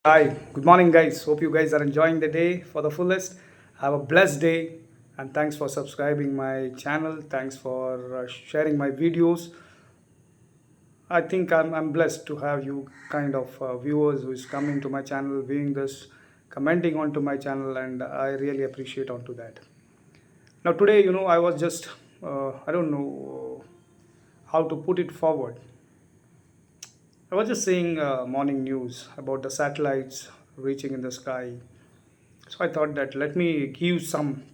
Hi, good morning, guys. Hope you guys are enjoying the day for the fullest. Have a blessed day, and thanks for subscribing my channel. Thanks for sharing my videos. I think I'm blessed to have you kind of viewers who is coming to my channel, viewing this, commenting onto my channel, and I really appreciate onto that. Now today, I was just I don't know how to put it forward. I was just seeing morning news about the satellites reaching in the sky. So I thought that let me give some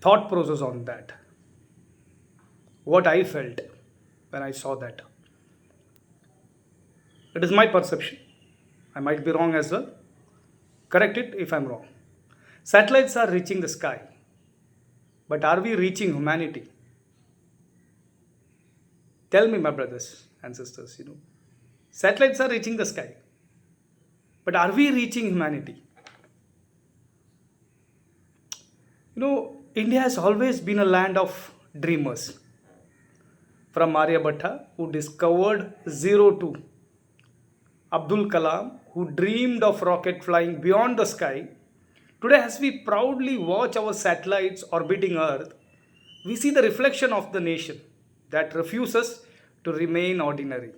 thought process on that. What I felt when I saw that. It is my perception. I might be wrong as well. Correct it if I'm wrong. Satellites are reaching the sky, but are we reaching humanity? Tell me, my brothers and sisters. Satellites are reaching the sky, but are we reaching humanity? India has always been a land of dreamers. From Aryabhatta, who discovered zero to Abdul Kalam, who dreamed of rocket flying beyond the sky. Today, as we proudly watch our satellites orbiting Earth, we see the reflection of the nation that refuses to remain ordinary.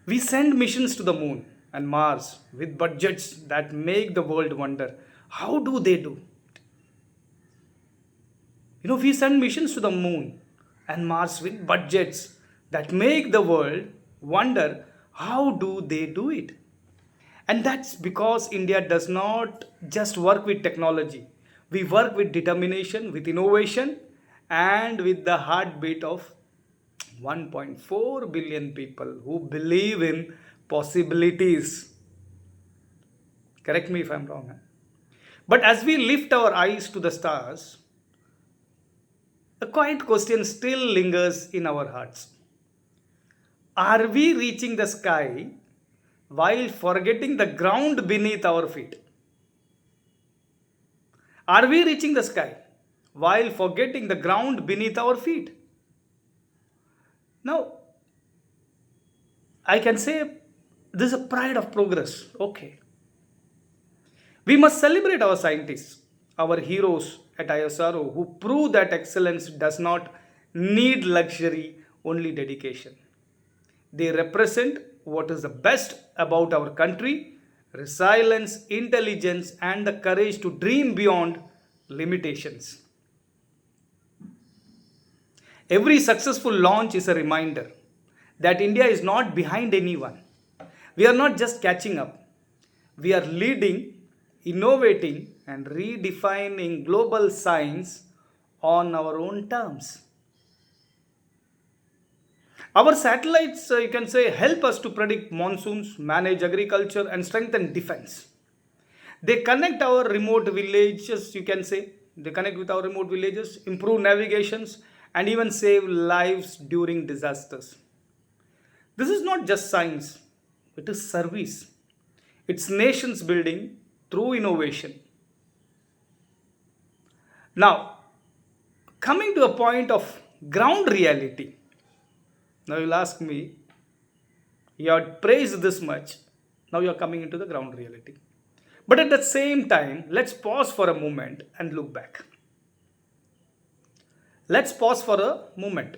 We send missions to the moon and Mars with budgets that make the world wonder. How do they do? We send missions to the moon and Mars with budgets that make the world wonder how do they do it? And that's because India does not just work with technology. We work with determination, with innovation, and with the heartbeat of 1.4 billion people who believe in possibilities. Correct me if I'm wrong. But as we lift our eyes to the stars, a quiet question still lingers in our hearts. Are we reaching the sky while forgetting the ground beneath our feet? Are we reaching the sky while forgetting the ground beneath our feet? Now, I can say this is a pride of progress. Okay. We must celebrate our scientists, our heroes at ISRO who prove that excellence does not need luxury, only dedication. They represent what is the best about our country: resilience, intelligence, and the courage to dream beyond limitations. Every successful launch is a reminder that India is not behind anyone. We are not just catching up, we are leading, innovating, and redefining global science on our own terms. Our satellites, you can say, help us to predict monsoons, manage agriculture, and strengthen defense. They connect our remote villages, you can say, they connect with our remote villages, improve navigations, and even save lives during disasters. This is not just science, it is service. It's nations building through innovation. Now, coming to a point of ground reality. Now you'll ask me, you had praised this much, now you're coming into the ground reality. But at the same time, let's pause for a moment and look back. Let's pause for a moment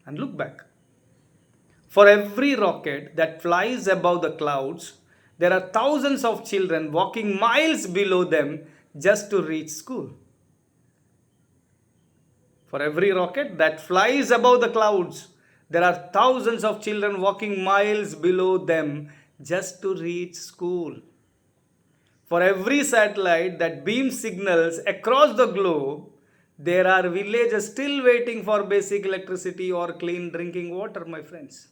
and look back. For every rocket that flies above the clouds, there are thousands of children walking miles below them just to reach school. For every rocket that flies above the clouds, there are thousands of children walking miles below them just to reach school. For every satellite that beams signals across the globe, there are villages still waiting for basic electricity or clean drinking water, my friends.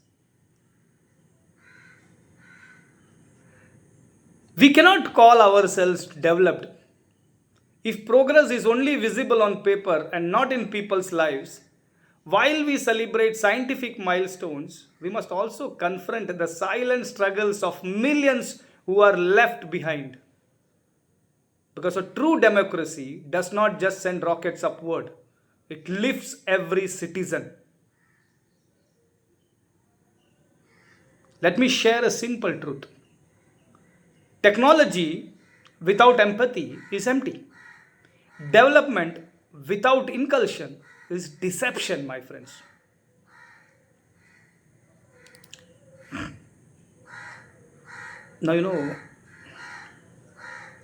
We cannot call ourselves developed if progress is only visible on paper and not in people's lives. While we celebrate scientific milestones, we must also confront the silent struggles of millions who are left behind. Because a true democracy does not just send rockets upward, it lifts every citizen. Let me share a simple truth. Technology without empathy is empty. Development without inculcation is deception, my friends. Now,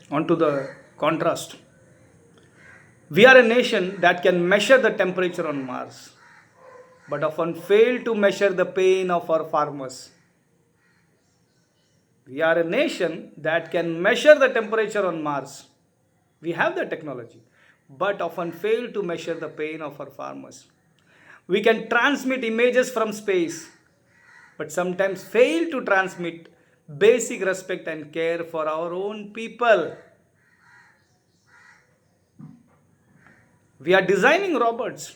on to the contrast. We are a nation that can measure the temperature on Mars, but often fail to measure the pain of our farmers. We are a nation that can measure the temperature on Mars. We have the technology, but often fail to measure the pain of our farmers. We can transmit images from space, but sometimes fail to transmit basic respect and care for our own people. We are designing robots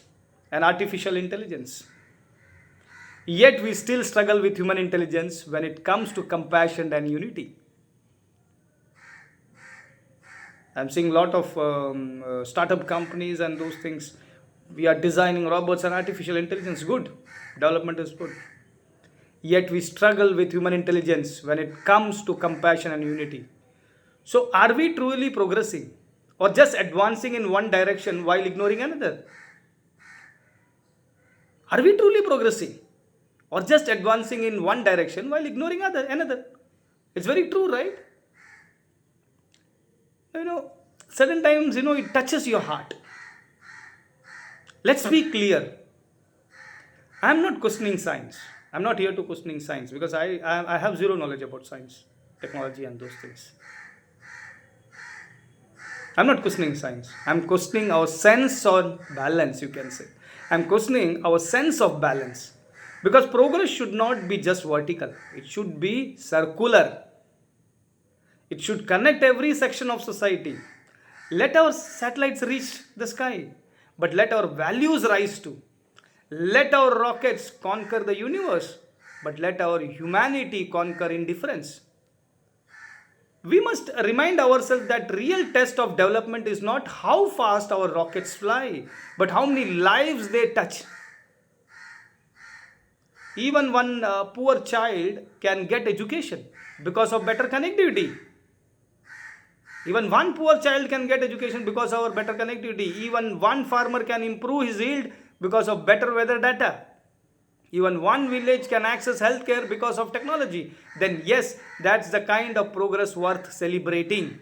and artificial intelligence. Yet we still struggle with human intelligence when it comes to compassion and unity. I'm seeing a lot of startup companies and those things. We are designing robots and artificial intelligence. Good. Development is good. Yet we struggle with human intelligence when it comes to compassion and unity. So, are we truly progressing or just advancing in one direction while ignoring another? Are we truly progressing or just advancing in one direction while ignoring another? It's very true, right? Certain times, it touches your heart. Let's be clear. I'm not questioning science. I'm not here to questioning science because I have zero knowledge about science, technology, and those things. I'm not questioning science. I'm questioning our sense of balance, you can say. I'm questioning our sense of balance. Because progress should not be just vertical, it should be circular. It should connect every section of society. Let our satellites reach the sky, but let our values rise too. Let our rockets conquer the universe, but let our humanity conquer indifference. We must remind ourselves that real test of development is not how fast our rockets fly, but how many lives they touch. Even one poor child can get education because of better connectivity. Even one poor child can get education because of our better connectivity. Even one farmer can improve his yield because of better weather data. Even one village can access healthcare because of technology. Then yes, that's the kind of progress worth celebrating.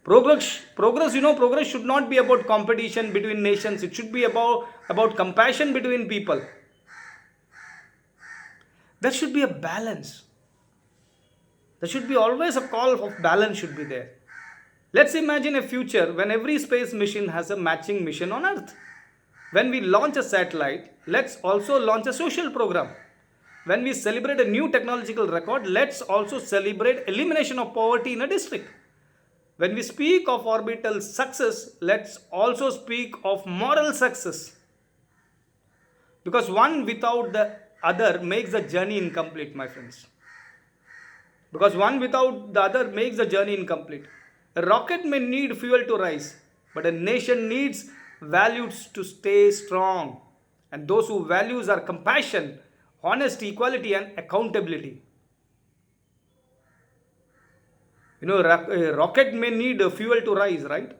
Progress should not be about competition between nations. It should be about compassion between people. There should be a balance. There should be always a call of balance should be there. Let's imagine a future when every space mission has a matching mission on Earth. When we launch a satellite, let's also launch a social program. When we celebrate a new technological record, let's also celebrate elimination of poverty in a district. When we speak of orbital success, let's also speak of moral success. Because one without the other makes the journey incomplete, my friends. Because one without the other makes the journey incomplete. A rocket may need fuel to rise, but a nation needs values to stay strong. And those who values are compassion, honesty, equality, and accountability. A rocket may need fuel to rise, right?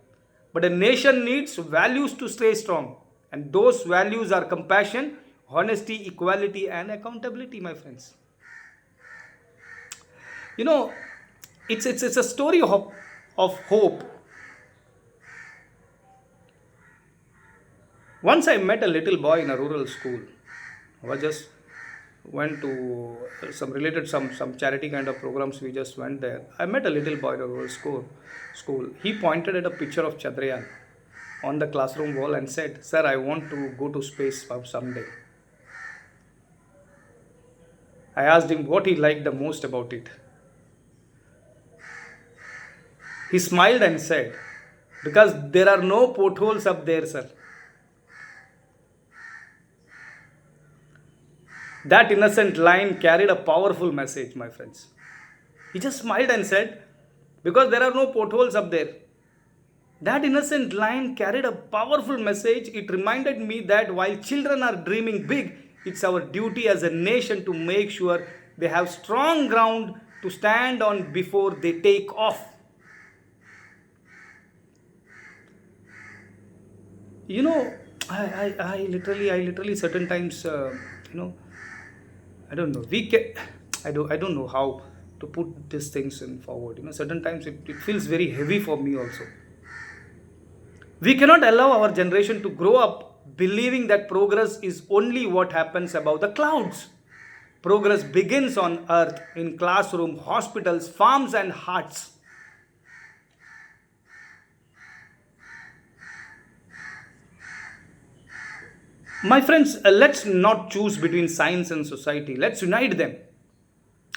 But a nation needs values to stay strong. And those values are compassion, honesty, equality, and accountability, my friends. You know, it's a story of hope. Once I met a little boy in a rural school. I was just went to some charity kind of programs. We just went there. I met a little boy in a rural school. He pointed at a picture of Chandrayaan on the classroom wall and said, "Sir, I want to go to space someday." I asked him what he liked the most about it. He smiled and said, "Because there are no potholes up there, sir." That innocent line carried a powerful message, my friends. He just smiled and said, "Because there are no potholes up there." That innocent line carried a powerful message. It reminded me that while children are dreaming big, it's our duty as a nation to make sure they have strong ground to stand on before they take off. You know, I literally certain times, you know, I don't know. I don't know how to put these things in forward. Certain times it feels very heavy for me also. We cannot allow our generation to grow up believing that progress is only what happens above the clouds. Progress begins on earth, in classroom, hospitals, farms, and hearts. My friends, let's not choose between science and society. Let's unite them.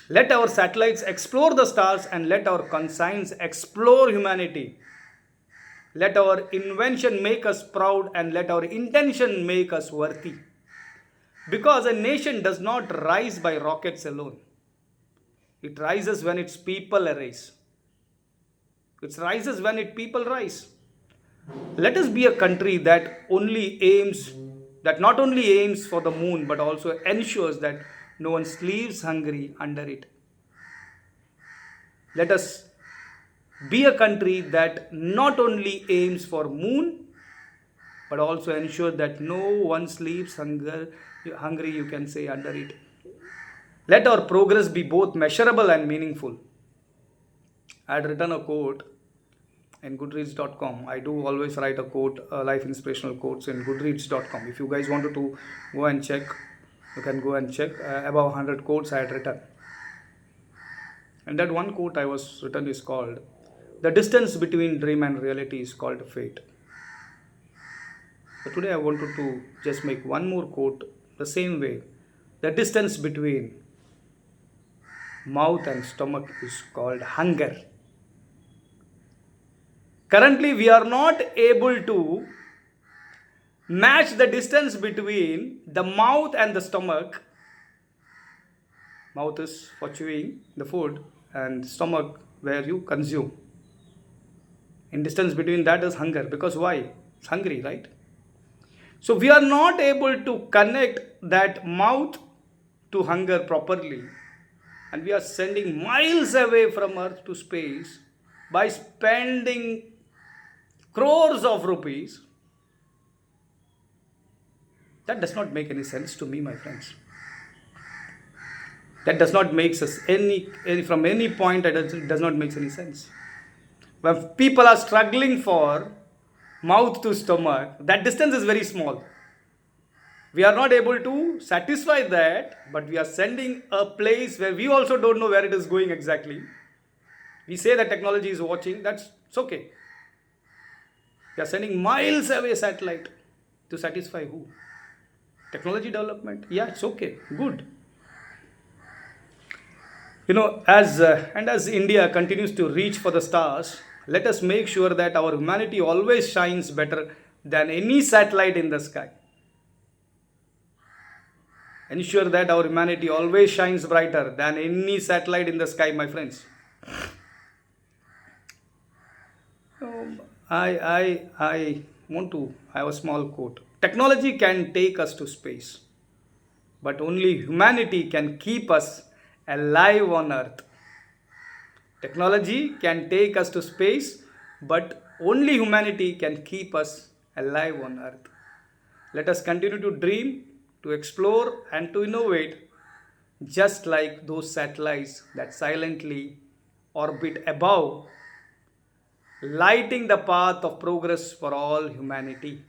Let our satellites explore the stars and let our conscience explore humanity. Let our invention make us proud and let our intention make us worthy. Because a nation does not rise by rockets alone. It rises when its people arise. It rises when its people rise. Let us be a country that not only aims for the moon, but also ensures that no one sleeps hungry under it. Let us be a country that not only aims for moon, but also ensure that no one sleeps hungry, you can say, under it. Let our progress be both measurable and meaningful. I had written a quote in goodreads.com. I do always write a quote, life inspirational quotes in goodreads.com. If you guys wanted to go and check, you can go and check. Above 100 quotes I had written. And that one quote I was written is called, "The distance between dream and reality is called fate." But today I wanted to just make one more quote the same way. The distance between mouth and stomach is called hunger. Currently, we are not able to match the distance between the mouth and the stomach. Mouth is for chewing the food, and stomach where you consume. In distance between that is hunger. Because why? It's hungry, right? So we are not able to connect that mouth to hunger properly. And we are sending miles away from Earth to space by spending crores of rupees. That does not make any sense to me, my friends. That does not make us from any point, it does not make any sense. When people are struggling for mouth to stomach, that distance is very small. We are not able to satisfy that, but we are sending a place where we also don't know where it is going exactly. We say that technology is watching, it's okay. We are sending miles away satellite to satisfy who? Technology development. Yeah, it's okay, good. As India continues to reach for the stars, let us make sure that our humanity always shines better than any satellite in the sky. Ensure that our humanity always shines brighter than any satellite in the sky, my friends. I have a small quote. Technology can take us to space, but only humanity can keep us alive on earth. Technology can take us to space, but only humanity can keep us alive on earth. Let us continue to dream, to explore, and to innovate, just like those satellites that silently orbit above, lighting the path of progress for all humanity.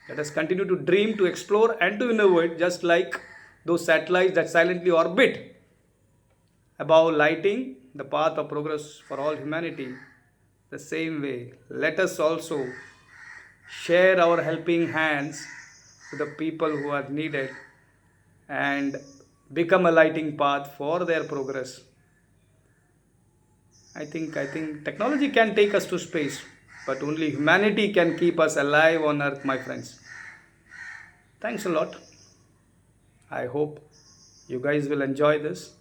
Let us continue to dream, to explore, and to innovate, just like those satellites that silently orbit above, lighting the path of progress for all humanity. The same way, let us also share our helping hands to the people who are needed and become a lighting path for their progress. I think technology can take us to space, but only humanity can keep us alive on earth, my friends. Thanks a lot. I hope you guys will enjoy this.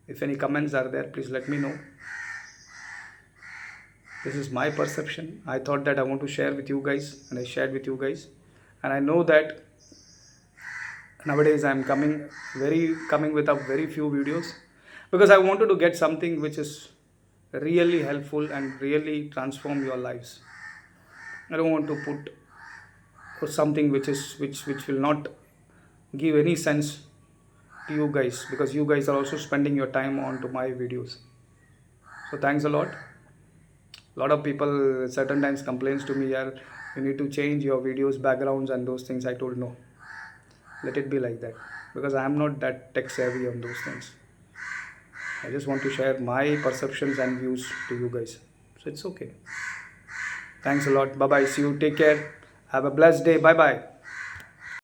If any comments are there, please let me know. This is my perception. I thought that I want to share with you guys, and I shared with you guys. And I know that Nowadays I'm coming with a very few videos because I wanted to get something which is really helpful and really transform your lives. I don't want to put something which will not give any sense to you guys, because you guys are also spending your time on to my videos. So thanks a lot. A lot of people certain times complains to me, yeah, you need to change your videos backgrounds and those things. I told no, let it be like that, because I am not that tech savvy on those things. I just want to share my perceptions and views to you guys, so it's okay. Thanks a lot. Bye bye, see you, take care, have a blessed day, bye bye.